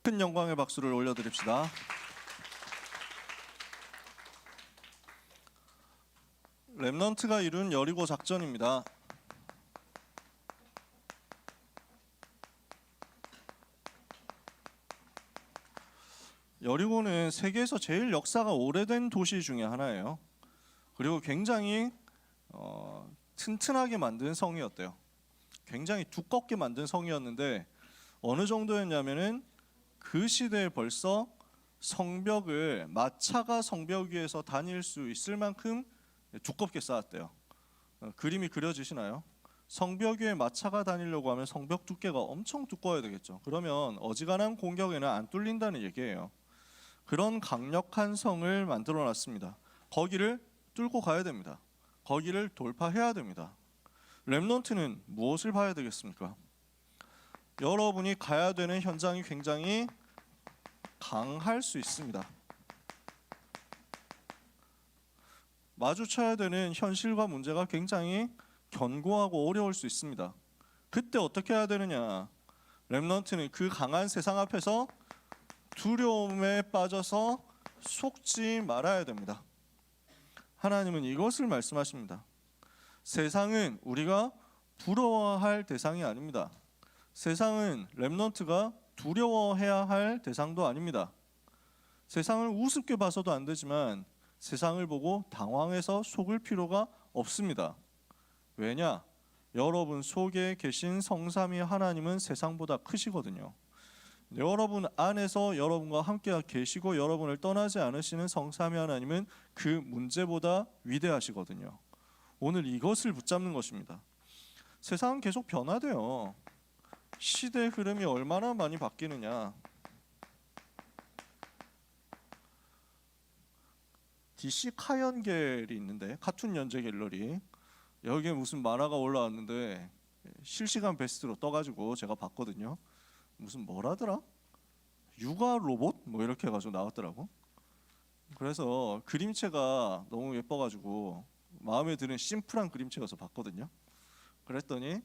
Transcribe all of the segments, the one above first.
큰 영광의 박수를 올려드립시다. 렘넌트가 이룬 여리고 작전입니다. 여리고는 세계에서 제일 역사가 오래된 도시 중에 하나예요. 그리고 굉장히 튼튼하게 만든 성이었대요. 굉장히 두껍게 만든 성이었는데 어느 정도였냐면은 그 시대에 벌써 성벽을 마차가 성벽 위에서 다닐 수 있을 만큼 두껍게 쌓았대요. 그림이 그려지시나요? 성벽 위에 마차가 다니려고 하면 성벽 두께가 엄청 두꺼워야 되겠죠. 그러면 어지간한 공격에는 안 뚫린다는 얘기예요. 그런 강력한 성을 만들어 놨습니다. 거기를 뚫고 가야 됩니다. 거기를 돌파해야 됩니다. 렘넌트는 무엇을 봐야 되겠습니까? 여러분이 가야 되는 현장이 굉장히 강할 수 있습니다. 마주쳐야 되는 현실과 문제가 굉장히 견고하고 어려울 수 있습니다. 그때 어떻게 해야 되느냐? 렘넌트는 그 강한 세상 앞에서 두려움에 빠져서 속지 말아야 됩니다. 하나님은 이것을 말씀하십니다. 세상은 우리가 부러워할 대상이 아닙니다. 세상은 렘넌트가 두려워해야 할 대상도 아닙니다. 세상을 우습게 봐서도 안 되지만 세상을 보고 당황해서 속을 필요가 없습니다. 왜냐? 여러분 속에 계신 성삼위 하나님은 세상보다 크시거든요. 여러분 안에서 여러분과 함께 계시고 여러분을 떠나지 않으시는 성삼위 하나님은 그 문제보다 위대하시거든요. 오늘 이것을 붙잡는 것입니다. 세상은 계속 변화돼요. 시대의 흐름이 얼마나 많이 바뀌느냐. DC 카연겔이 있는데 카툰 연재 갤러리 여기에 무슨 만화가 올라왔는데 실시간 베스트로 떠가지고 제가 봤거든요. 무슨 뭐라더라? 육아 로봇? 뭐 이렇게 해가지고 나왔더라고. 그래서 그림체가 너무 예뻐가지고 마음에 드는 심플한 그림체여서 봤거든요. 그랬더니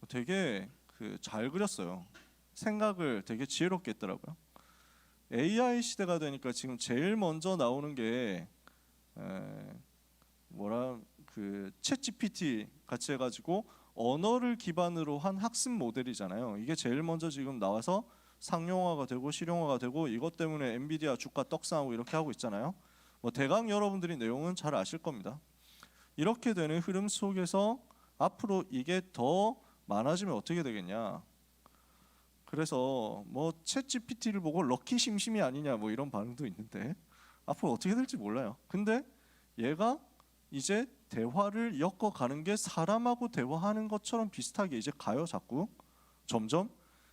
되게 잘 그렸어요. 생각을 되게 지혜롭게 했더라고요. AI 시대가 되니까 지금 제일 먼저 나오는 게 챗 GPT 같이 해가지고 언어를 기반으로 한 학습 모델이잖아요. 이게 제일 먼저 지금 나와서 상용화가 되고 실용화가 되고 이것 때문에 엔비디아 주가 떡상하고 이렇게 하고 있잖아요. 뭐 대강 여러분들이 내용은 잘 아실 겁니다. 이렇게 되는 흐름 속에서 앞으로 이게 더 많아지면 어떻게 되겠냐. 그래서 뭐 챗 GPT를 보고 럭키 심심이 아니냐 뭐 이런 반응도 있는데 앞으로 어떻게 될지 몰라요. 근데 얘가 이제 대화를 엮어가는 게 사람하고 대화하는 것처럼 비슷하게 이제 가요. 자꾸 점점.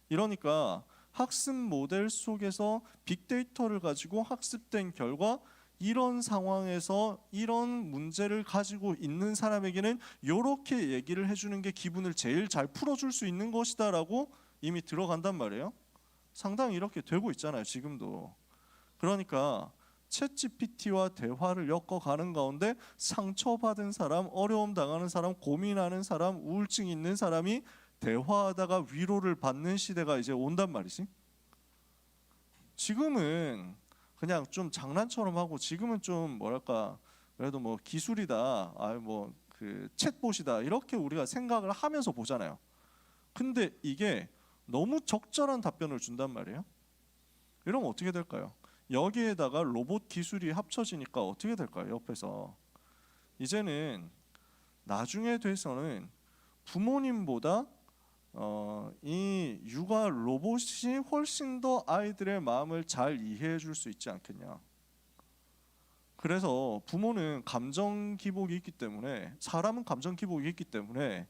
이러니까 학습 모델 속에서 빅데이터를 가지고 학습된 결과 이런 상황에서 이런 문제를 가지고 있는 사람에게는 이렇게 얘기를 해주는 게 기분을 제일 잘 풀어줄 수 있는 것이다 라고 이미 들어간단 말이에요. 상당히 이렇게 되고 있잖아요. 지금도. 그러니까 챗 GPT와 대화를 엮어가는 가운데 상처받은 사람, 어려움 당하는 사람, 고민하는 사람, 우울증 있는 사람이 대화하다가 위로를 받는 시대가 이제 온단 말이지. 지금은 그냥 좀 장난처럼 하고 지금은 좀 뭐랄까 그래도 뭐 기술이다, 챗봇이다 이렇게 우리가 생각을 하면서 보잖아요. 근데 이게 너무 적절한 답변을 준단 말이에요. 이러면 어떻게 될까요? 여기에다가 로봇 기술이 합쳐지니까 어떻게 될까요? 옆에서 이제는 나중에 돼서는 부모님보다 이 육아 로봇이 훨씬 더 아이들의 마음을 잘 이해해 줄 수 있지 않겠냐. 그래서 부모는 감정 기복이 있기 때문에 사람은 감정 기복이 있기 때문에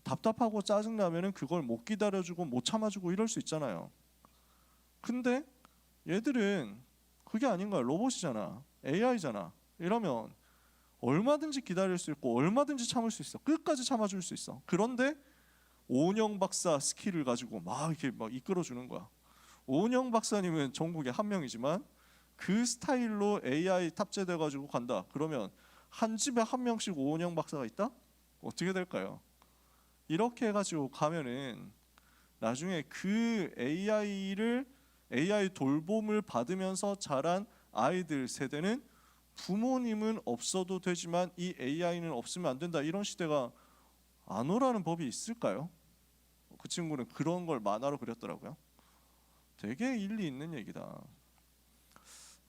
답답하고 짜증나면은 그걸 못 기다려주고 못 참아주고 이럴 수 있잖아요. 근데 얘들은 그게 아닌 거야. 로봇이잖아. AI잖아. 이러면 얼마든지 기다릴 수 있고 얼마든지 참을 수 있어. 끝까지 참아줄 수 있어. 그런데 오은영 박사 스킬을 가지고 막 이렇게 막 이끌어주는 거야. 오은영 박사님은 전국에 한 명이지만 그 스타일로 AI 탑재돼가지고 간다. 그러면 한 집에 한 명씩 오은영 박사가 있다? 어떻게 될까요? 이렇게 해가지고 가면은 나중에 그 AI를 AI 돌봄을 받으면서 자란 아이들 세대는 부모님은 없어도 되지만 이 AI는 없으면 안 된다, 이런 시대가 안 오라는 법이 있을까요? 그 친구는 그런 걸 만화로 그렸더라고요. 되게 일리 있는 얘기다.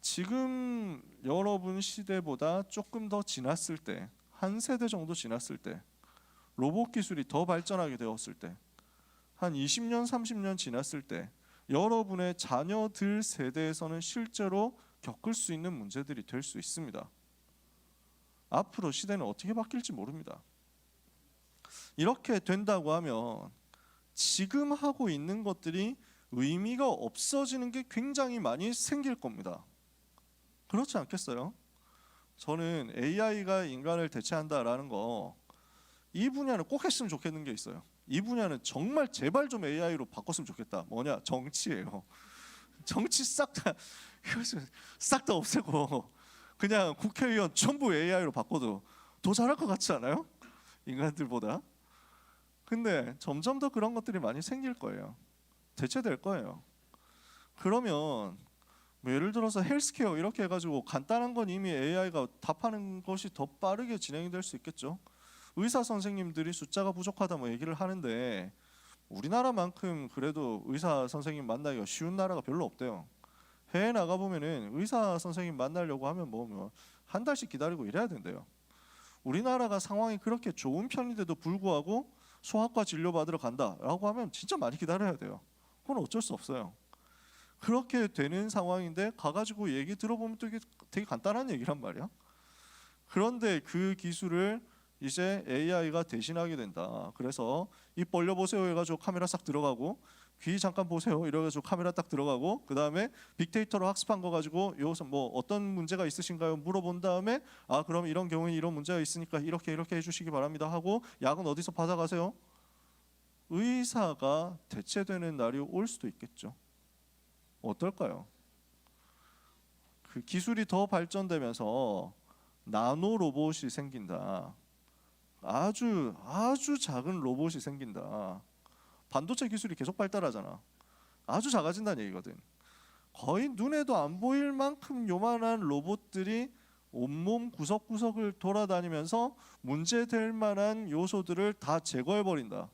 지금 여러분 시대보다 조금 더 지났을 때, 한 세대 정도 지났을 때, 로봇 기술이 더 발전하게 되었을 때, 한 20년, 30년 지났을 때 여러분의 자녀들 세대에서는 실제로 겪을 수 있는 문제들이 될 수 있습니다. 앞으로 시대는 어떻게 바뀔지 모릅니다. 이렇게 된다고 하면 지금 하고 있는 것들이 의미가 없어지는 게 굉장히 많이 생길 겁니다. 그렇지 않겠어요? 저는 AI가 인간을 대체한다라는 거, 이 분야는 꼭 했으면 좋겠는 게 있어요. 이 분야는 정말 제발 좀 AI로 바꿨으면 좋겠다. 뭐냐? 정치예요. 정치 싹 다 없애고 그냥 국회의원 전부 AI로 바꿔도 더 잘할 것 같지 않아요? 인간들보다. 근데 점점 더 그런 것들이 많이 생길 거예요. 대체될 거예요. 그러면 뭐 예를 들어서 헬스케어 이렇게 해가지고 간단한 건 이미 AI가 답하는 것이 더 빠르게 진행이 될 수 있겠죠. 의사 선생님들이 숫자가 부족하다 뭐 얘기를 하는데 우리나라만큼 그래도 의사 선생님 만나기가 쉬운 나라가 별로 없대요. 해외 나가 보면은 의사 선생님 만나려고 하면 뭐 한 달씩 기다리고 이래야 된대요. 우리나라가 상황이 그렇게 좋은 편인데도 불구하고 소아과 진료 받으러 간다라고 하면 진짜 많이 기다려야 돼요. 그건 어쩔 수 없어요. 그렇게 되는 상황인데 가가지고 얘기 들어보면 또 이게 되게 간단한 얘기란 말이야. 그런데 그 기술을 이제 AI가 대신하게 된다. 그래서 입 벌려보세요 해가지고 카메라 싹 들어가고, 귀 잠깐 보세요 이래가지고 카메라 딱 들어가고, 그 다음에 빅데이터로 학습한 거 가지고 여기서 뭐 어떤 문제가 있으신가요 물어본 다음에 아 그럼 이런 경우에 이런 문제가 있으니까 이렇게 해주시기 바랍니다 하고, 약은 어디서 받아가세요? 의사가 대체되는 날이 올 수도 있겠죠. 어떨까요? 그 기술이 더 발전되면서 나노 로봇이 생긴다. 아주 작은 로봇이 생긴다. 반도체 기술이 계속 발달하잖아. 아주 작아진다는 얘기거든. 거의 눈에도 안 보일 만큼 요만한 로봇들이 온몸 구석구석을 돌아다니면서 문제될 만한 요소들을 다 제거해 버린다.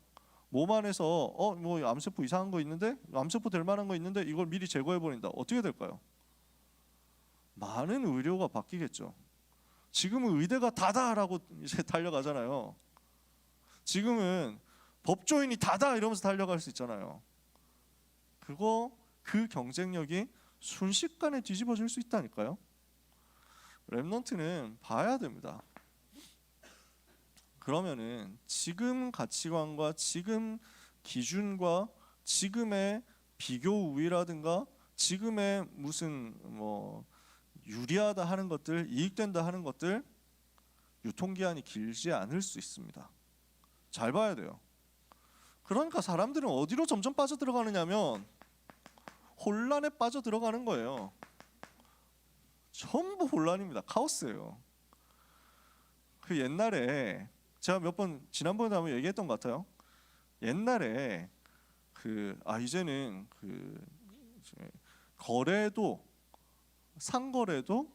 몸 안에서 뭐 암세포 이상한 거 있는데, 암세포 될 만한 거 있는데 이걸 미리 제거해 버린다. 어떻게 될까요? 많은 의료가 바뀌겠죠. 지금은 의대가 다다라고 이제 달려가잖아요. 지금은 법조인이 다다 이러면서 달려갈 수 있잖아요. 그 경쟁력이 순식간에 뒤집어질 수 있다니까요. 랩넌트는 봐야 됩니다. 그러면은 지금 가치관과 지금 기준과 지금의 비교 우위라든가 지금의 무슨 뭐 유리하다 하는 것들, 이익된다 하는 것들, 유통기한이 길지 않을 수 있습니다. 잘 봐야 돼요. 그러니까 사람들은 어디로 점점 빠져들어가느냐면 혼란에 빠져들어가는 거예요. 전부 혼란입니다. 카오스예요. 그 옛날에 제가 몇 번 지난번에 한번 얘기했던 것 같아요. 옛날에 이제는 거래도 상거래도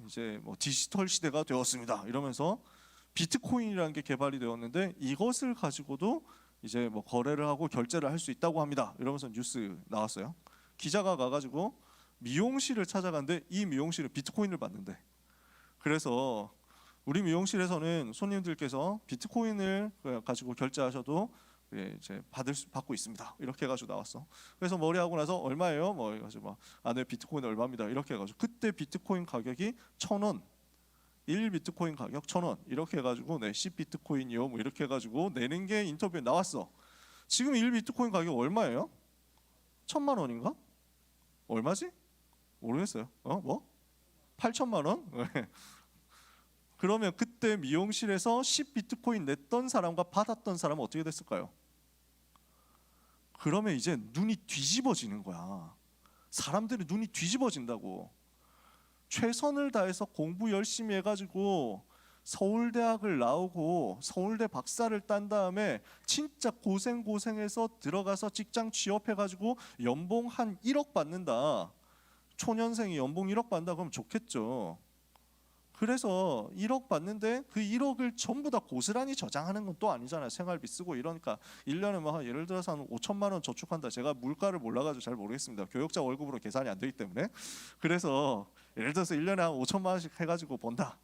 이제 뭐 디지털 시대가 되었습니다. 이러면서 비트코인이라는 게 개발이 되었는데 이것을 가지고도 이제 뭐 거래를 하고 결제를 할 수 있다고 합니다. 이러면서 뉴스 나왔어요. 기자가 가가지고 미용실을 찾아갔는데 이 미용실은 비트코인을 받는데, 그래서 우리 미용실에서는 손님들께서 비트코인을 가지고 결제하셔도 이제 받고 있습니다. 이렇게 해가지고 나왔어. 그래서 머리하고 나서 얼마예요? 뭐 해가지고 네 비트코인 얼마입니다. 이렇게 해가지고 그때 비트코인 가격이 1,000원, 1 비트코인 가격 1,000원 이렇게 해가지고 10 비트코인이요 뭐 이렇게 해가지고 내는 게 인터뷰에 나왔어. 지금 1 비트코인 가격 얼마예요? 1,000만 원인가? 얼마지? 모르겠어요. 뭐? 8천만 원? 그러면 그때 미용실에서 10 비트코인 냈던 사람과 받았던 사람은 어떻게 됐을까요? 그러면 이제 눈이 뒤집어지는 거야. 사람들이 눈이 뒤집어진다고. 최선을 다해서 공부 열심히 해가지고 서울대학을 나오고 서울대 박사를 딴 다음에 진짜 고생해서 들어가서 직장 취업해가지고 연봉 한 1억 받는다. 초년생이 연봉 1억 받는다 그러면 좋겠죠. 그래서 1억 받는데 그 1억을 전부 다 고스란히 저장하는 건 또 아니잖아요. 생활비 쓰고 이러니까 1년에 뭐 예를 들어서 한 5천만 원 저축한다. 제가 물가를 몰라가지고 잘 모르겠습니다. 교역자 월급으로 계산이 안 되기 때문에. 그래서 예를 들어서 1년에 한 5천만 원씩 해가지고 번다.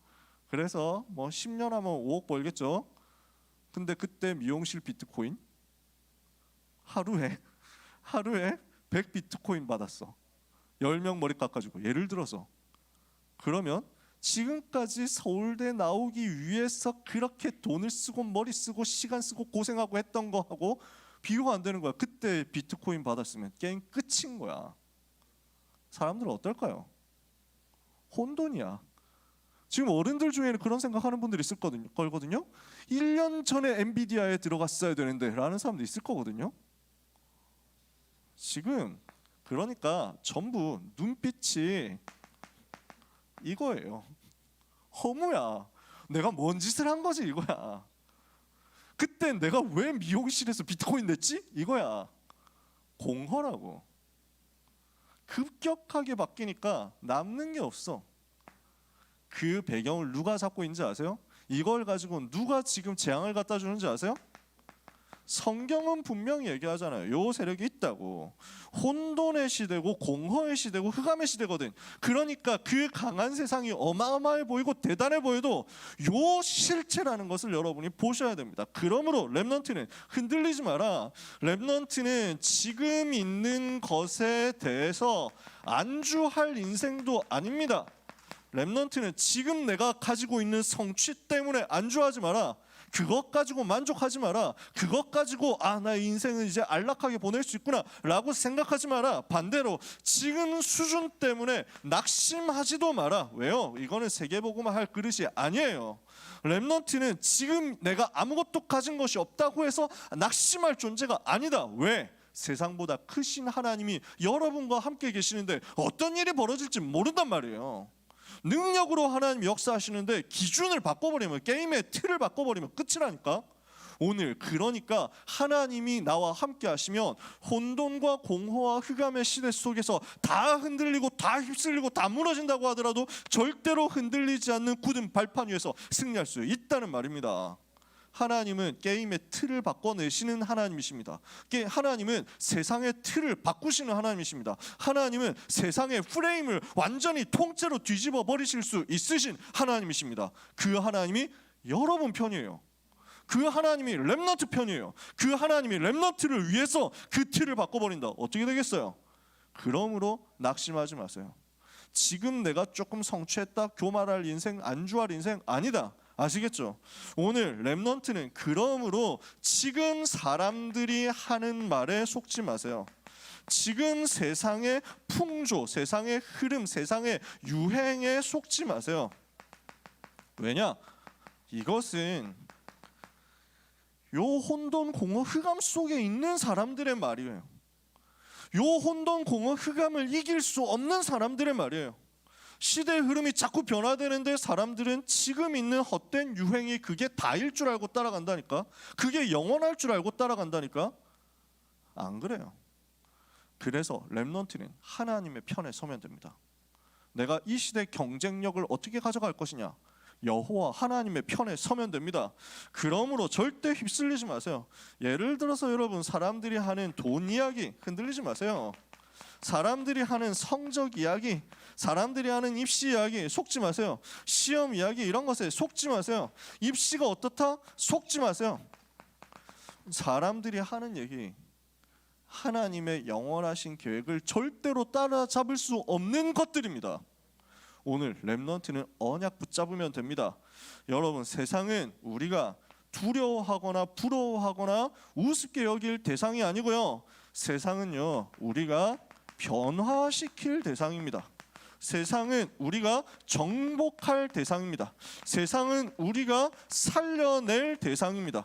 그래서 뭐 10년 하면 5억 벌겠죠. 근데 그때 미용실 비트코인 하루에 100 비트코인 받았어. 10명 머리 깎아주고 예를 들어서. 그러면 지금까지 서울대 나오기 위해서 그렇게 돈을 쓰고 머리 쓰고 시간 쓰고 고생하고 했던 거하고 비교가 안 되는 거야. 그때 비트코인 받았으면 게임 끝인 거야. 사람들은 어떨까요? 혼돈이야. 지금 어른들 중에는 그런 생각하는 분들이 있을 거거든요. 1년 전에 엔비디아에 들어갔어야 되는데 라는 사람도 있을 거거든요. 지금 그러니까 전부 눈빛이 이거예요. 허무야. 내가 뭔 짓을 한 거지 이거야. 그때 내가 왜 미용실에서 비트코인 냈지? 이거야. 공허라고. 급격하게 바뀌니까 남는 게 없어. 그 배경을 누가 잡고 있는지 아세요? 이걸 가지고 누가 지금 재앙을 갖다 주는지 아세요? 성경은 분명히 얘기하잖아요. 요 세력이 있다고. 혼돈의 시대고 공허의 시대고 흑암의 시대거든. 그러니까 그 강한 세상이 어마어마해 보이고 대단해 보여도 요 실체라는 것을 여러분이 보셔야 됩니다. 그러므로 렘넌트는 흔들리지 마라. 렘넌트는 지금 있는 것에 대해서 안주할 인생도 아닙니다. 렘넌트는 지금 내가 가지고 있는 성취 때문에 안주하지 마라. 그것 가지고 만족하지 마라. 그것 가지고 나의 인생은 이제 안락하게 보낼 수 있구나 라고 생각하지 마라. 반대로 지금 수준 때문에 낙심하지도 마라. 왜요? 이거는 세계복음화 할 그릇이 아니에요. 렘넌트는 지금 내가 아무것도 가진 것이 없다고 해서 낙심할 존재가 아니다. 왜? 세상보다 크신 하나님이 여러분과 함께 계시는데 어떤 일이 벌어질지 모른단 말이에요. 능력으로 하나님 역사하시는데 기준을 바꿔버리면, 게임의 틀을 바꿔버리면 끝이라니까. 오늘 그러니까 하나님이 나와 함께 하시면 혼돈과 공허와 흑암의 시대 속에서 다 흔들리고 다 휩쓸리고 다 무너진다고 하더라도 절대로 흔들리지 않는 굳은 발판 위에서 승리할 수 있다는 말입니다. 하나님은 게임의 틀을 바꿔내시는 하나님이십니다. 하나님은 세상의 틀을 바꾸시는 하나님이십니다. 하나님은 세상의 프레임을 완전히 통째로 뒤집어 버리실 수 있으신 하나님이십니다. 그 하나님이 여러분 편이에요. 그 하나님이 렘넌트 편이에요. 그 하나님이 렘넌트를 위해서 그 틀을 바꿔버린다. 어떻게 되겠어요? 그러므로 낙심하지 마세요. 지금 내가 조금 성취했다, 교만할 인생, 안주할 인생 아니다. 아시겠죠? 오늘 렘넌트는 그러므로 지금 사람들이 하는 말에 속지 마세요. 지금 세상의 풍조, 세상의 흐름, 세상의 유행에 속지 마세요. 왜냐? 이것은 요 혼돈, 공허, 흑암 속에 있는 사람들의 말이에요. 요 혼돈, 공허, 흑암을 이길 수 없는 사람들의 말이에요. 시대의 흐름이 자꾸 변화되는데 사람들은 지금 있는 헛된 유행이 그게 다일 줄 알고 따라간다니까. 그게 영원할 줄 알고 따라간다니까. 안 그래요. 그래서 렘넌트는 하나님의 편에 서면 됩니다. 내가 이 시대의 경쟁력을 어떻게 가져갈 것이냐, 여호와 하나님의 편에 서면 됩니다. 그러므로 절대 휩쓸리지 마세요. 예를 들어서 여러분, 사람들이 하는 돈 이야기 흔들리지 마세요. 사람들이 하는 성적 이야기, 사람들이 하는 입시 이야기 속지 마세요. 시험 이야기 이런 것에 속지 마세요. 입시가 어떻다? 속지 마세요. 사람들이 하는 얘기, 하나님의 영원하신 계획을 절대로 따라잡을 수 없는 것들입니다. 오늘 렘넌트는 언약 붙잡으면 됩니다. 여러분, 세상은 우리가 두려워하거나 부러워하거나 우습게 여길 대상이 아니고요. 세상은요, 우리가 변화시킬 대상입니다. 세상은 우리가 정복할 대상입니다. 세상은 우리가 살려낼 대상입니다.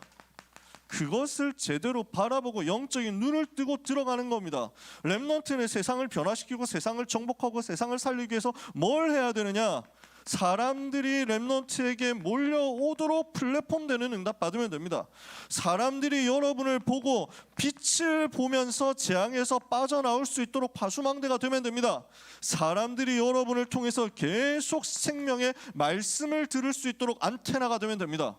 그것을 제대로 바라보고 영적인 눈을 뜨고 들어가는 겁니다. 렘넌트는 세상을 변화시키고 세상을 정복하고 세상을 살리기 위해서 뭘 해야 되느냐? 사람들이 렘넌트에게 몰려오도록 플랫폼 되는 응답 받으면 됩니다. 사람들이 여러분을 보고 빛을 보면서 재앙에서 빠져나올 수 있도록 파수망대가 되면 됩니다. 사람들이 여러분을 통해서 계속 생명의 말씀을 들을 수 있도록 안테나가 되면 됩니다.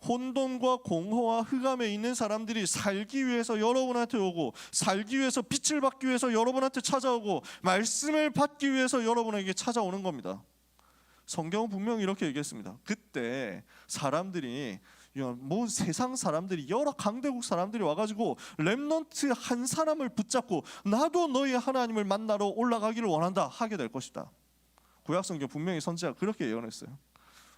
혼돈과 공허와 흑암에 있는 사람들이 살기 위해서 여러분한테 오고, 살기 위해서 빛을 받기 위해서 여러분한테 찾아오고, 말씀을 받기 위해서 여러분에게 찾아오는 겁니다. 성경은 분명히 이렇게 얘기했습니다. 그때 사람들이, 뭐 세상 사람들이, 여러 강대국 사람들이 와가지고 렘넌트 한 사람을 붙잡고 나도 너희 하나님을 만나러 올라가기를 원한다 하게 될 것이다. 구약성경 분명히 선지자가 그렇게 예언했어요.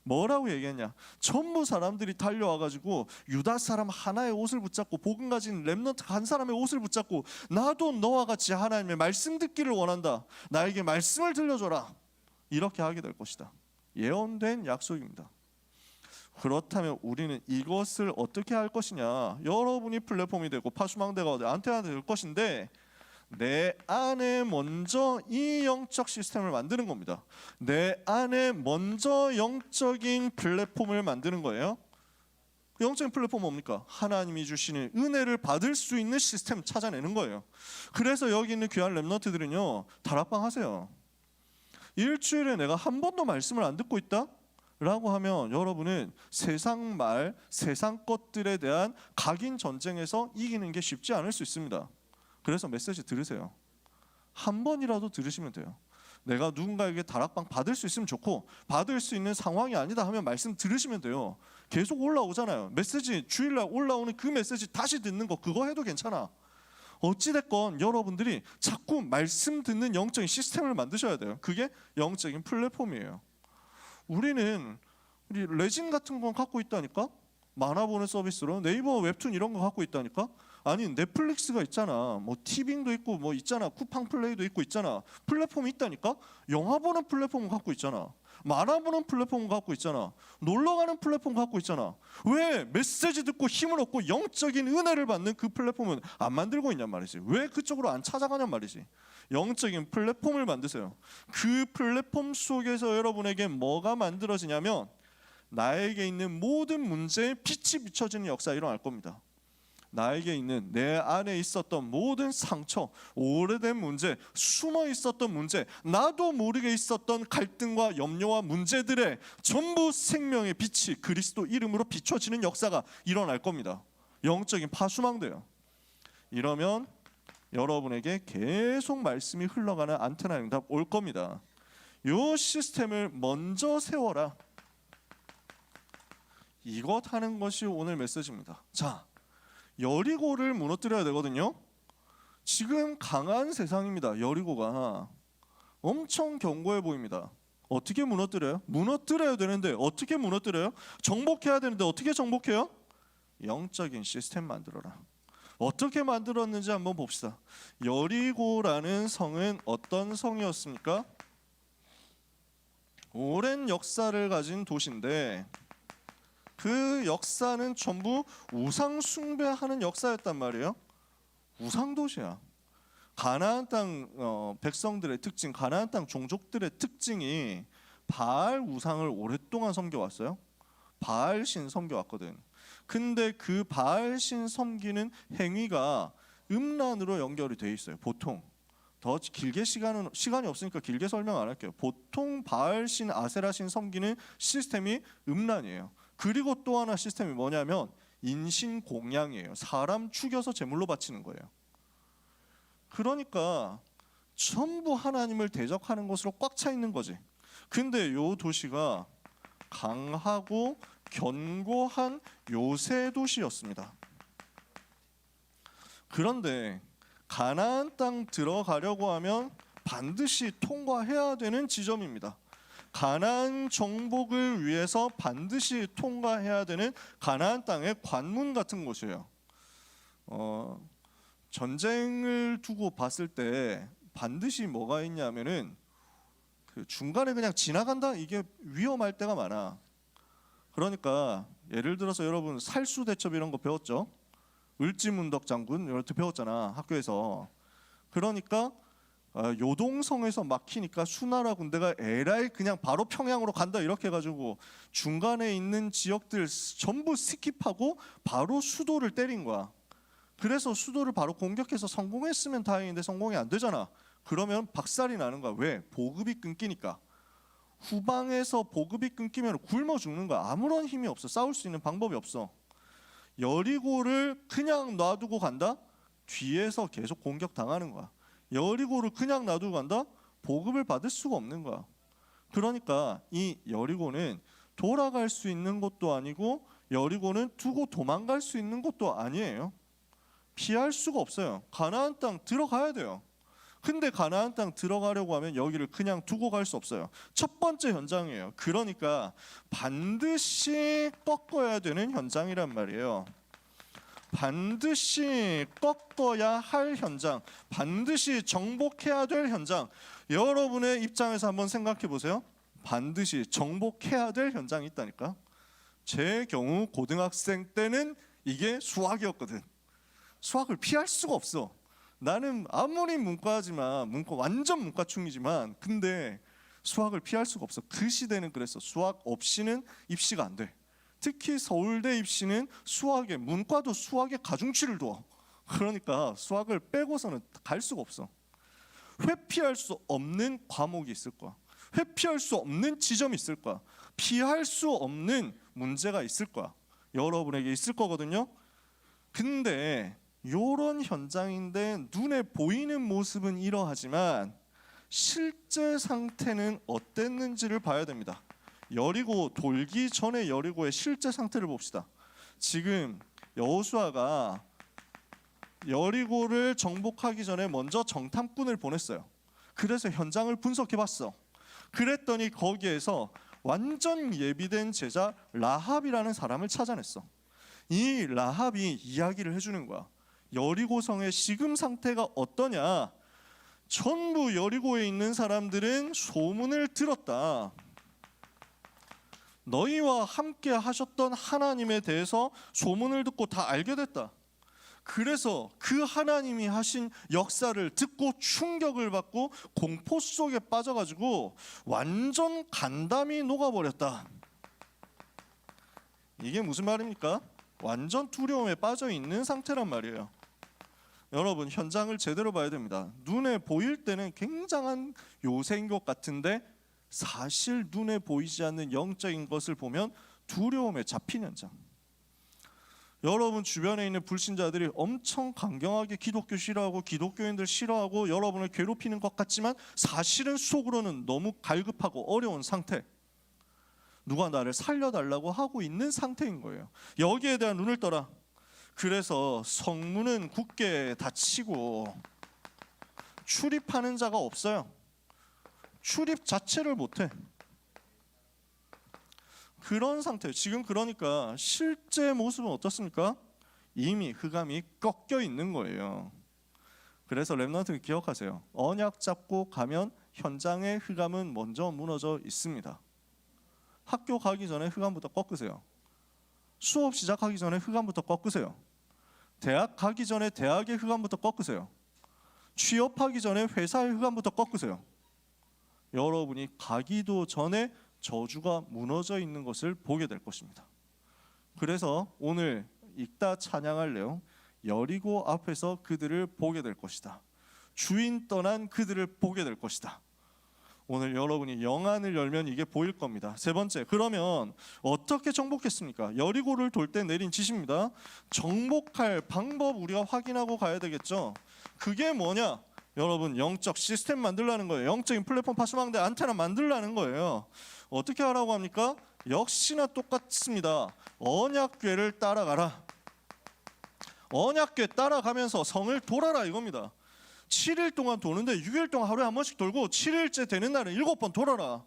뭐라고 얘기했냐? 전부 사람들이 달려와가지고 유다 사람 하나의 옷을 붙잡고, 복음 가진 렘넌트 한 사람의 옷을 붙잡고 나도 너와 같이 하나님의 말씀 듣기를 원한다, 나에게 말씀을 들려줘라, 이렇게 하게 될 것이다. 예언된 약속입니다. 그렇다면 우리는 이것을 어떻게 할 것이냐? 여러분이 플랫폼이 되고 파수망대가 안테나가 될 것인데, 내 안에 먼저 이 영적 시스템을 만드는 겁니다. 내 안에 먼저 영적인 플랫폼을 만드는 거예요. 영적인 플랫폼은 뭡니까? 하나님이 주시는 은혜를 받을 수 있는 시스템 찾아내는 거예요. 그래서 여기 있는 귀한 렘넌트들은요, 다락방 하세요. 일주일에 내가 한 번도 말씀을 안 듣고 있다? 라고 하면 여러분은 세상 말, 세상 것들에 대한 각인 전쟁에서 이기는 게 쉽지 않을 수 있습니다. 그래서 메시지 들으세요. 한 번이라도 들으시면 돼요. 내가 누군가에게 다락방 받을 수 있으면 좋고, 받을 수 있는 상황이 아니다 하면 말씀 들으시면 돼요. 계속 올라오잖아요. 메시지 주일날 올라오는 그 메시지 다시 듣는 거, 그거 해도 괜찮아. 어찌됐건 여러분들이 자꾸 말씀 듣는 영적인 시스템을 만드셔야 돼요. 그게 영적인 플랫폼이에요. 우리 레진 같은 건 갖고 있다니까? 만화 보는 서비스로 네이버 웹툰 이런 거 갖고 있다니까? 아니 넷플릭스가 있잖아, 뭐 티빙도 있고 뭐 있잖아, 쿠팡 플레이도 있고 있잖아. 플랫폼이 있다니까? 영화 보는 플랫폼 갖고 있잖아, 만화 보는 플랫폼 갖고 있잖아, 놀러가는 플랫폼 갖고 있잖아. 왜 메시지 듣고 힘을 얻고 영적인 은혜를 받는 그 플랫폼은 안 만들고 있냔 말이지. 왜 그쪽으로 안 찾아가냔 말이지. 영적인 플랫폼을 만드세요. 그 플랫폼 속에서 여러분에게 뭐가 만들어지냐면, 나에게 있는 모든 문제에 빛이 비춰지는 역사가 일어날 겁니다. 나에게 있는, 내 안에 있었던 모든 상처, 오래된 문제, 숨어 있었던 문제, 나도 모르게 있었던 갈등과 염려와 문제들의 전부 생명의 빛이 그리스도 이름으로 비춰지는 역사가 일어날 겁니다. 영적인 파수망대요. 이러면 여러분에게 계속 말씀이 흘러가는 안테나 응답 올 겁니다. 이 시스템을 먼저 세워라. 이것 하는 것이 오늘 메시지입니다. 자, 여리고를 무너뜨려야 되거든요. 지금 강한 세상입니다. 여리고가 엄청 견고해 보입니다. 어떻게 무너뜨려요? 무너뜨려야 되는데 어떻게 무너뜨려요? 정복해야 되는데 어떻게 정복해요? 영적인 시스템 만들어라. 어떻게 만들었는지 한번 봅시다. 여리고라는 성은 어떤 성이었습니까? 오랜 역사를 가진 도시인데, 그 역사는 전부 우상 숭배하는 역사였단 말이에요. 우상 도시야. 가나안 땅 백성들의 특징, 가나안 땅 종족들의 특징이 바알 우상을 오랫동안 섬겨왔어요. 바알 신 섬겨왔거든. 근데 그 바알 신 섬기는 행위가 음란으로 연결이 돼 있어요. 보통 더 길게 시간이 없으니까 길게 설명 안 할게요. 보통 바알 신, 아세라 신 섬기는 시스템이 음란이에요. 그리고 또 하나 시스템이 뭐냐면 인신공양이에요. 사람 죽여서 제물로 바치는 거예요. 그러니까 전부 하나님을 대적하는 것으로 꽉 차 있는 거지. 근데 요 도시가 강하고 견고한 요새 도시였습니다. 그런데 가나안 땅 들어가려고 하면 반드시 통과해야 되는 지점입니다. 가나안 정복을 위해서 반드시 통과해야 되는 가나안 땅의 관문 같은 곳이에요. 전쟁을 두고 봤을 때 반드시 뭐가 있냐면은 그 중간에 그냥 지나간다, 이게 위험할 때가 많아. 그러니까 예를 들어서 여러분 살수대첩 이런 거 배웠죠? 을지문덕 장군 이렇게 배웠잖아, 학교에서. 그러니까 요동성에서 막히니까 수나라 군대가 에라이 그냥 바로 평양으로 간다 이렇게 해가지고 중간에 있는 지역들 전부 스킵하고 바로 수도를 때린 거야. 그래서 수도를 바로 공격해서 성공했으면 다행인데 성공이 안 되잖아. 그러면 박살이 나는 거야. 왜? 보급이 끊기니까. 후방에서 보급이 끊기면 굶어 죽는 거야. 아무런 힘이 없어. 싸울 수 있는 방법이 없어. 여리고를 그냥 놔두고 간다? 뒤에서 계속 공격당하는 거야. 여리고를 그냥 놔두고 간다? 보급을 받을 수가 없는 거야. 그러니까 이 여리고는 돌아갈 수 있는 것도 아니고 여리고는 두고 도망갈 수 있는 것도 아니에요. 피할 수가 없어요. 가나안 땅 들어가야 돼요. 근데 가나안 땅 들어가려고 하면 여기를 그냥 두고 갈 수 없어요. 첫 번째 현장이에요. 그러니까 반드시 꺾어야 되는 현장이란 말이에요. 반드시 꺾어야 할 현장, 반드시 정복해야 될 현장. 여러분의 입장에서 한번 생각해 보세요. 반드시 정복해야 될 현장이 있다니까. 제 경우 고등학생 때는 이게 수학이었거든. 수학을 피할 수가 없어. 나는 아무리 문과지만 완전 문과충이지만 근데 수학을 피할 수가 없어. 그 시대는 그랬어. 수학 없이는 입시가 안 돼. 특히 서울대 입시는 수학에 문과도 수학에 가중치를 둬. 그러니까 수학을 빼고서는 갈 수가 없어. 회피할 수 없는 과목이 있을 거야. 회피할 수 없는 지점이 있을 거야. 피할 수 없는 문제가 있을 거야. 여러분에게 있을 거거든요. 근데 이런 현장인데 눈에 보이는 모습은 이러하지만 실제 상태는 어땠는지를 봐야 됩니다. 여리고 돌기 전에 여리고의 실제 상태를 봅시다. 지금 여호수아가 여리고를 정복하기 전에 먼저 정탐꾼을 보냈어요. 그래서 현장을 분석해봤어. 그랬더니 거기에서 완전 예비된 제자 라합이라는 사람을 찾아냈어. 이 라합이 이야기를 해주는 거야. 여리고성의 지금 상태가 어떠냐? 전부 여리고에 있는 사람들은 소문을 들었다. 너희와 함께 하셨던 하나님에 대해서 소문을 듣고 다 알게 됐다. 그래서 그 하나님이 하신 역사를 듣고 충격을 받고 공포 속에 빠져가지고 완전 간담이 녹아버렸다. 이게 무슨 말입니까? 완전 두려움에 빠져 있는 상태란 말이에요. 여러분 현장을 제대로 봐야 됩니다. 눈에 보일 때는 굉장한 요새인 것 같은데 사실 눈에 보이지 않는 영적인 것을 보면 두려움에 잡힌 현장. 여러분 주변에 있는 불신자들이 엄청 강경하게 기독교 싫어하고 기독교인들 싫어하고 여러분을 괴롭히는 것 같지만 사실은 속으로는 너무 갈급하고 어려운 상태. 누가 나를 살려달라고 하고 있는 상태인 거예요. 여기에 대한 눈을 떠라. 그래서 성문은 굳게 닫히고 출입하는 자가 없어요. 출입 자체를 못해. 그런 상태예요. 지금 그러니까 실제 모습은 어떻습니까? 이미 흑암이 꺾여 있는 거예요. 그래서 렘넌트 기억하세요. 언약 잡고 가면 현장의 흑암은 먼저 무너져 있습니다. 학교 가기 전에 흑암부터 꺾으세요. 수업 시작하기 전에 흑암부터 꺾으세요. 대학 가기 전에 대학의 흑암부터 꺾으세요. 취업하기 전에 회사의 흑암부터 꺾으세요. 여러분이 가기도 전에 저주가 무너져 있는 것을 보게 될 것입니다. 그래서 오늘 읽다 찬양할 내용, 여리고 앞에서 그들을 보게 될 것이다. 주인 떠난 그들을 보게 될 것이다. 오늘 여러분이 영안을 열면 이게 보일 겁니다. 세 번째, 그러면 어떻게 정복했습니까? 여리고를 돌 때 내린 지시입니다. 정복할 방법 우리가 확인하고 가야 되겠죠. 그게 뭐냐? 여러분 영적 시스템 만들라는 거예요. 영적인 플랫폼 파수망대 안테나 만들라는 거예요. 어떻게 하라고 합니까? 역시나 똑같습니다. 언약궤를 따라가라. 언약궤 따라가면서 성을 돌아라 이겁니다. 7일 동안 도는데 6일 동안 하루에 한 번씩 돌고 7일째 되는 날은 7번 돌아라.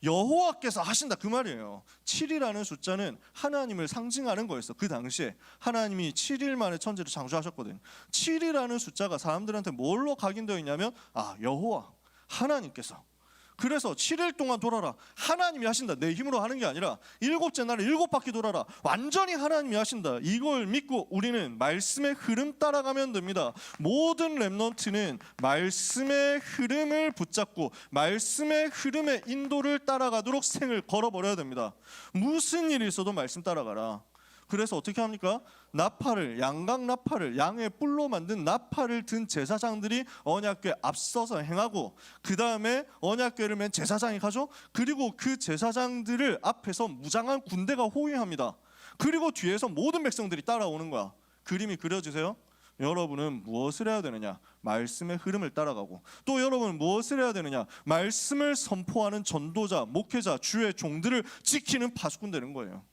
여호와께서 하신다 그 말이에요. 7이라는 숫자는 하나님을 상징하는 거였어. 그 당시에 하나님이 7일 만에 천지를 창조하셨거든. 7이라는 숫자가 사람들한테 뭘로 각인되어 있냐면 여호와 하나님께서. 그래서 7일 동안 돌아라. 하나님이 하신다. 내 힘으로 하는 게 아니라 7째 날에 7바퀴 돌아라. 완전히 하나님이 하신다. 이걸 믿고 우리는 말씀의 흐름 따라가면 됩니다. 모든 렘넌트는 말씀의 흐름을 붙잡고 말씀의 흐름의 인도를 따라가도록 생을 걸어버려야 됩니다. 무슨 일이 있어도 말씀 따라가라. 그래서 어떻게 합니까? 나팔을, 양각 나팔을, 양의 뿔로 만든 나팔을 든 제사장들이 언약궤에 앞서서 행하고, 그 다음에 언약궤를 맨 제사장이 가죠. 그리고 그 제사장들을 앞에서 무장한 군대가 호위합니다. 그리고 뒤에서 모든 백성들이 따라오는 거야. 그림이 그려지세요? 여러분은 무엇을 해야 되느냐? 말씀의 흐름을 따라가고, 또 여러분은 무엇을 해야 되느냐? 말씀을 선포하는 전도자, 목회자, 주의 종들을 지키는 파수꾼 되는 거예요.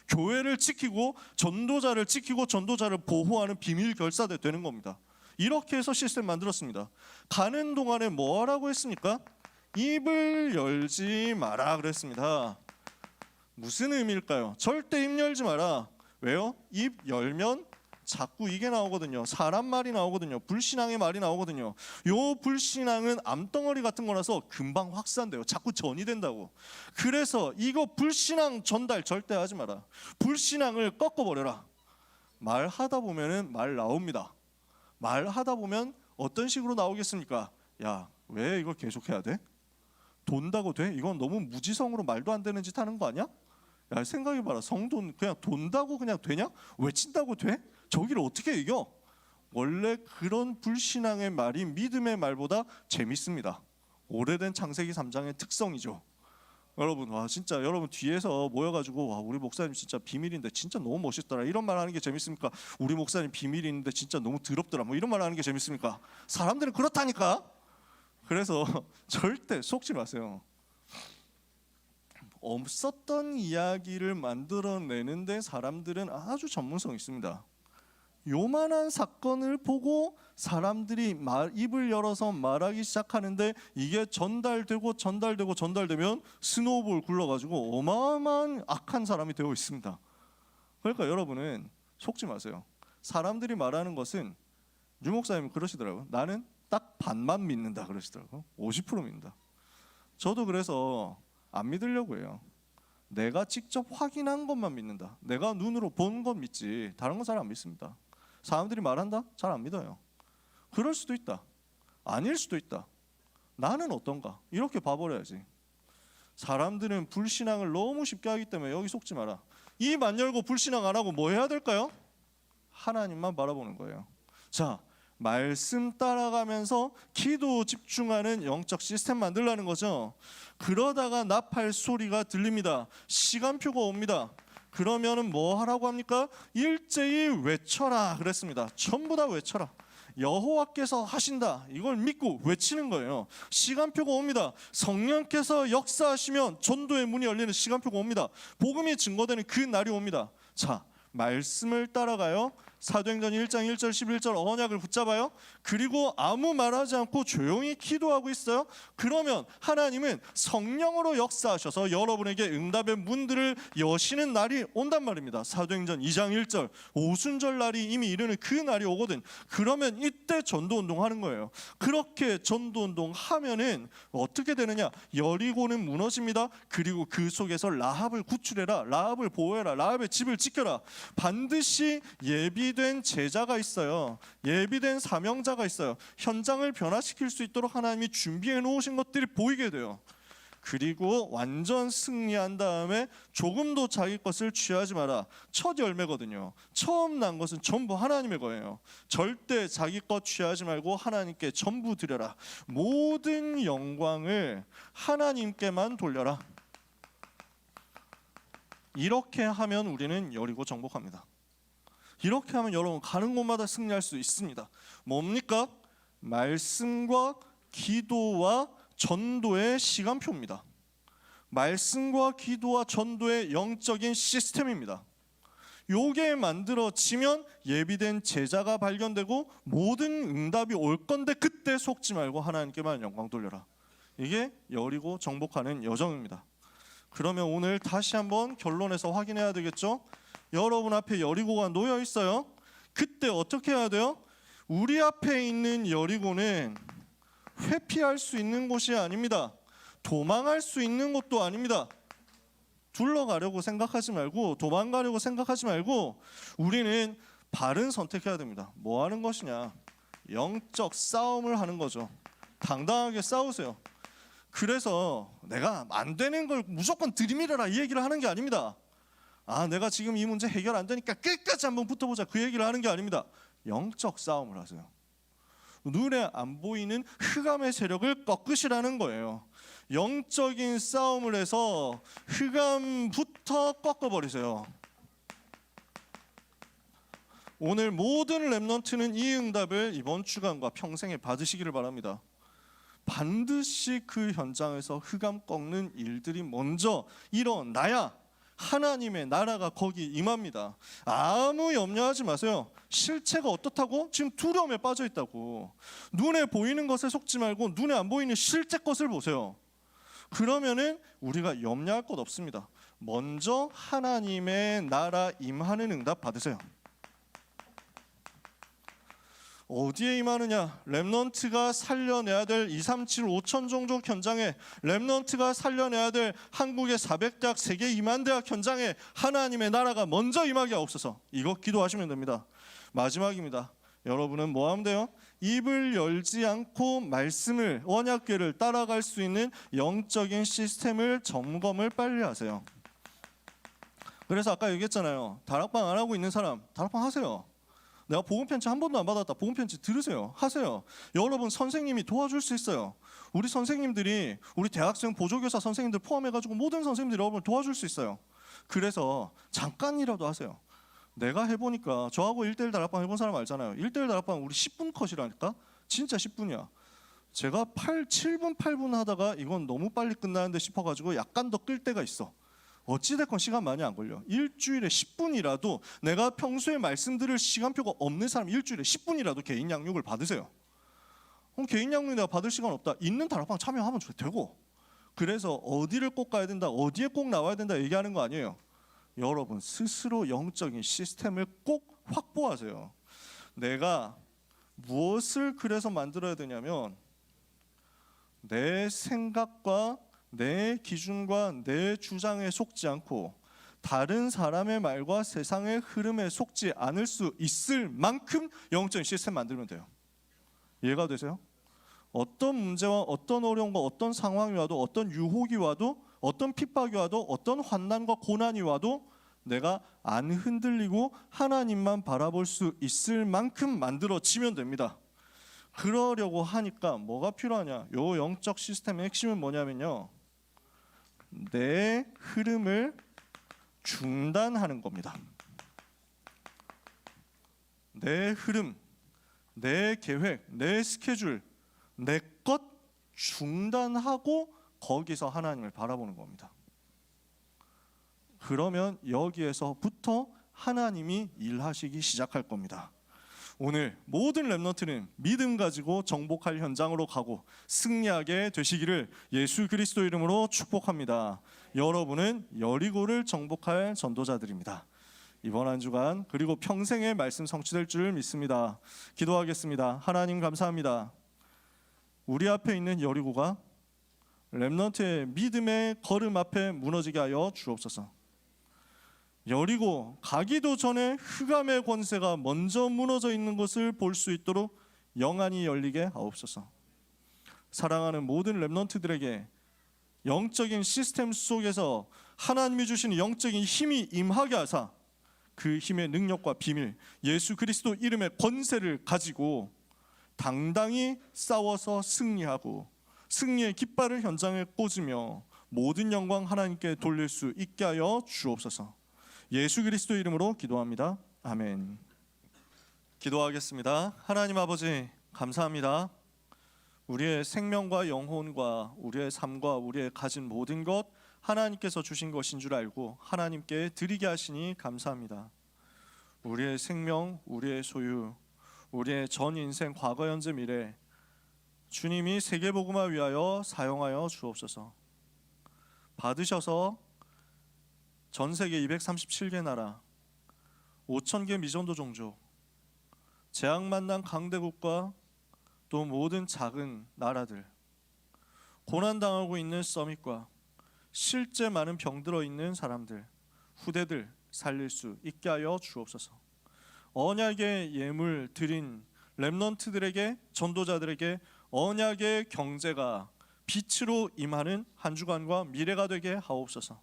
교회를 지키고 전도자를 지키고 전도자를 보호하는 비밀 결사대 되는 겁니다. 이렇게 해서 시스템 만들었습니다. 가는 동안에 뭐 하라고 했습니까? 입을 열지 마라 그랬습니다. 무슨 의미일까요? 절대 입 열지 마라. 왜요? 입 열면 자꾸 이게 나오거든요. 사람 말이 나오거든요. 불신앙의 말이 나오거든요. 요 불신앙은 암덩어리 같은 거라서 금방 확산돼요. 자꾸 전이 된다고. 그래서 이거 불신앙 전달 절대 하지 마라. 불신앙을 꺾어버려라. 말하다 보면은 말 나옵니다. 말하다 보면 어떤 식으로 나오겠습니까? 야, 왜 이걸 계속해야 돼? 돈다고 돼? 이건 너무 무지성으로 말도 안 되는 짓 하는 거 아니야? 야, 생각해봐라. 성돈 그냥 돈다고 그냥 되냐? 외친다고 돼? 저기를 어떻게 이겨? 원래 그런 불신앙의 말이 믿음의 말보다 재밌습니다. 오래된 창세기 3장의 특성이죠. 여러분, 와 진짜 여러분 뒤에서 모여가지고 와 우리 목사님 진짜 비밀인데 진짜 너무 멋있더라 이런 말 하는 게 재밌습니까? 우리 목사님 비밀이 있는데 진짜 너무 더럽더라 뭐 이런 말 하는 게 재밌습니까? 사람들은 그렇다니까. 그래서 절대 속지 마세요. 없었던 이야기를 만들어내는데 사람들은 아주 전문성 있습니다. 요만한 사건을 보고 사람들이 입을 열어서 말하기 시작하는데 이게 전달되면 스노우볼 굴러가지고 어마어마한 악한 사람이 되어 있습니다. 그러니까 여러분은 속지 마세요. 사람들이 말하는 것은 유 목사님은 그러시더라고요. 나는 딱 반만 믿는다 그러시더라고요. 50% 믿는다. 저도 그래서 안 믿으려고 해요. 내가 직접 확인한 것만 믿는다. 내가 눈으로 본 건 믿지 다른 건 잘 안 믿습니다. 사람들이 말한다? 잘 안 믿어요. 그럴 수도 있다. 아닐 수도 있다. 나는 어떤가? 이렇게 봐버려야지. 사람들은 불신앙을 너무 쉽게 하기 때문에 여기 속지 마라. 입 안 열고 불신앙 안 하고 뭐 해야 될까요? 하나님만 바라보는 거예요. 자, 말씀 따라가면서 기도 집중하는 영적 시스템 만들라는 거죠. 그러다가 나팔 소리가 들립니다. 시간표가 옵니다. 그러면은 뭐 하라고 합니까? 일제히 외쳐라 그랬습니다. 전부 다 외쳐라. 여호와께서 하신다. 이걸 믿고 외치는 거예요. 시간표가 옵니다. 성령께서 역사하시면 전도의 문이 열리는 시간표가 옵니다. 복음이 증거되는 그 날이 옵니다. 자, 말씀을 따라가요. 사도행전 1장 1절 11절 언약을 붙잡아요. 그리고 아무 말하지 않고 조용히 기도하고 있어요. 그러면 하나님은 성령으로 역사하셔서 여러분에게 응답의 문들을 여시는 날이 온단 말입니다. 사도행전 2장 1절 오순절 날이 이미 이르는 그 날이 오거든. 그러면 이때 전도운동 하는 거예요. 그렇게 전도운동 하면은 어떻게 되느냐? 여리고는 무너집니다. 그리고 그 속에서 라합을 구출해라. 라합을 보호해라. 라합의 집을 지켜라. 반드시 예비된 제자가 있어요. 예비된 사명자가 있어요. 현장을 변화시킬 수 있도록 하나님이 준비해 놓으신 것들이 보이게 돼요. 그리고 완전 승리한 다음에 조금도 자기 것을 취하지 마라. 첫 열매거든요. 처음 난 것은 전부 하나님의 거예요. 절대 자기 것 취하지 말고 하나님께 전부 드려라. 모든 영광을 하나님께만 돌려라. 이렇게 하면 우리는 여리고 정복합니다. 이렇게 하면 여러분 가는 곳마다 승리할 수 있습니다. 뭡니까? 말씀과 기도와 전도의 시간표입니다. 말씀과 기도와 전도의 영적인 시스템입니다. 요게 만들어지면 예비된 제자가 발견되고 모든 응답이 올 건데 그때 속지 말고 하나님께만 영광 돌려라. 이게 여리고 정복하는 여정입니다. 그러면 오늘 다시 한번 결론에서 확인해야 되겠죠? 여러분 앞에 여리고가 놓여 있어요. 그때 어떻게 해야 돼요? 우리 앞에 있는 여리고는 회피할 수 있는 곳이 아닙니다. 도망할 수 있는 것도 아닙니다. 둘러가려고 생각하지 말고 도망가려고 생각하지 말고 우리는 바른 선택해야 됩니다. 뭐 하는 것이냐? 영적 싸움을 하는 거죠. 당당하게 싸우세요. 그래서 내가 안 되는 걸 무조건 들이밀어라 이 얘기를 하는 게 아닙니다. 내가 지금 이 문제 해결 안 되니까 끝까지 한번 붙어보자 그 얘기를 하는 게 아닙니다. 영적 싸움을 하세요. 눈에 안 보이는 흑암의 세력을 꺾으시라는 거예요. 영적인 싸움을 해서 흑암부터 꺾어버리세요. 오늘 모든 렘넌트는 이 응답을 이번 주간과 평생에 받으시기를 바랍니다. 반드시 그 현장에서 흑암 꺾는 일들이 먼저 일어나야 하나님의 나라가 거기 임합니다. 아무 염려하지 마세요. 실체가 어떻다고? 지금 두려움에 빠져 있다고. 눈에 보이는 것에 속지 말고 눈에 안 보이는 실제 것을 보세요. 그러면은 우리가 염려할 것 없습니다. 먼저 하나님의 나라 임하는 응답 받으세요. 어디에 임하느냐? 렘넌트가 살려내야 될 237 5천 종족 현장에, 렘넌트가 살려내야 될 한국의 400대학 세계 2만 대학 현장에 하나님의 나라가 먼저 임하게 하옵소서. 이거 기도하시면 됩니다. 마지막입니다. 여러분은 뭐 하면 돼요? 입을 열지 않고 말씀을, 언약궤를 따라갈 수 있는 영적인 시스템을 점검을 빨리 하세요. 그래서 아까 얘기했잖아요. 다락방 안 하고 있는 사람 다락방 하세요. 내가 복음편지 한 번도 안 받았다. 복음편지 들으세요. 하세요. 여러분 선생님이 도와줄 수 있어요. 우리 선생님들이, 우리 대학생 보조교사 선생님들 포함해가지고 모든 선생님들이 여러분을 도와줄 수 있어요. 그래서 잠깐이라도 하세요. 내가 해보니까 저하고 1대1 다락방 해본 사람 알잖아요. 1대1 다락방 우리 10분 컷이라니까? 진짜 10분이야. 제가 7분 8분 하다가 이건 너무 빨리 끝나는데 싶어가지고 약간 더 끌 때가 있어. 어찌됐건 시간 많이 안 걸려. 일주일에 10분이라도 내가 평소에 말씀드릴 시간표가 없는 사람 일주일에 10분이라도 개인 양육을 받으세요. 그럼 개인 양육 내가 받을 시간 없다. 있는 다락방 참여하면 되고. 그래서 어디를 꼭 가야 된다, 어디에 꼭 나와야 된다 얘기하는 거 아니에요. 여러분 스스로 영적인 시스템을 꼭 확보하세요. 내가 무엇을 그래서 만들어야 되냐면 내 생각과 내 기준과 내 주장에 속지 않고 다른 사람의 말과 세상의 흐름에 속지 않을 수 있을 만큼 영적인 시스템 만들면 돼요. 이해가 되세요? 어떤 문제와 어떤 어려움과 어떤 상황이 와도, 어떤 유혹이 와도, 어떤 핍박이 와도, 어떤 환난과 고난이 와도 내가 안 흔들리고 하나님만 바라볼 수 있을 만큼 만들어지면 됩니다. 그러려고 하니까 뭐가 필요하냐? 요 영적 시스템의 핵심은 뭐냐면요, 내 흐름을 중단하는 겁니다. 내 흐름, 내 계획, 내 스케줄, 내 것 중단하고 거기서 하나님을 바라보는 겁니다. 그러면 여기에서부터 하나님이 일하시기 시작할 겁니다. 오늘 모든 렘넌트는 믿음 가지고 정복할 현장으로 가고 승리하게 되시기를 예수 그리스도 이름으로 축복합니다. 여러분은 여리고를 정복할 전도자들입니다. 이번 한 주간 그리고 평생의 말씀 성취될 줄 믿습니다. 기도하겠습니다. 하나님 감사합니다. 우리 앞에 있는 여리고가 렘넌트의 믿음의 걸음 앞에 무너지게 하여 주옵소서. 여리고 가기도 전에 흑암의 권세가 먼저 무너져 있는 것을 볼 수 있도록 영안이 열리게 하옵소서. 사랑하는 모든 렘넌트들에게 영적인 시스템 속에서 하나님이 주시는 영적인 힘이 임하게 하사 그 힘의 능력과 비밀, 예수 그리스도 이름의 권세를 가지고 당당히 싸워서 승리하고 승리의 깃발을 현장에 꽂으며 모든 영광 하나님께 돌릴 수 있게 하여 주옵소서. 예수 그리스도 이름으로 기도합니다. 아멘. 기도하겠습니다. 하나님 아버지 감사합니다. 우리의 생명과 영혼과 우리의 삶과 우리의 가진 모든 것 하나님께서 주신 것인 줄 알고 하나님께 드리게 하시니 감사합니다. 우리의 생명, 우리의 소유, 우리의 전 인생, 과거, 현재, 미래 주님이 세계복음화 위하여 사용하여 주옵소서. 받으셔서 전 세계 237개 나라 5,000개 미전도 종족, 재앙 만난 강대국과 또 모든 작은 나라들, 고난당하고 있는 서밋과 실제 많은 병들어 있는 사람들, 후대들 살릴 수 있게 하여 주옵소서. 언약의 예물 드린 렘넌트들에게, 전도자들에게 언약의 경제가 빛으로 임하는 한 주간과 미래가 되게 하옵소서.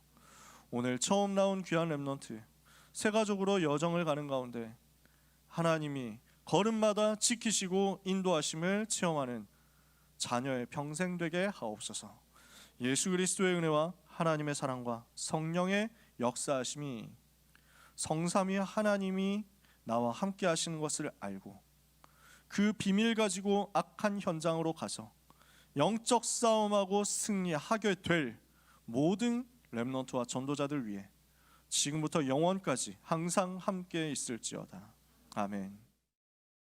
오늘 처음 나온 귀한 렘넌트 세가족으로 여정을 가는 가운데 하나님이 걸음마다 지키시고 인도하심을 체험하는 자녀의 평생 되게 하옵소서. 예수 그리스도의 은혜와 하나님의 사랑과 성령의 역사하심이, 성삼위 하나님이 나와 함께 하시는 것을 알고 그 비밀 가지고 악한 현장으로 가서 영적 싸움하고 승리하게 될 모든 렘넌트와 전도자들 위해 지금부터 영원까지 항상 함께 있을지어다. 아멘.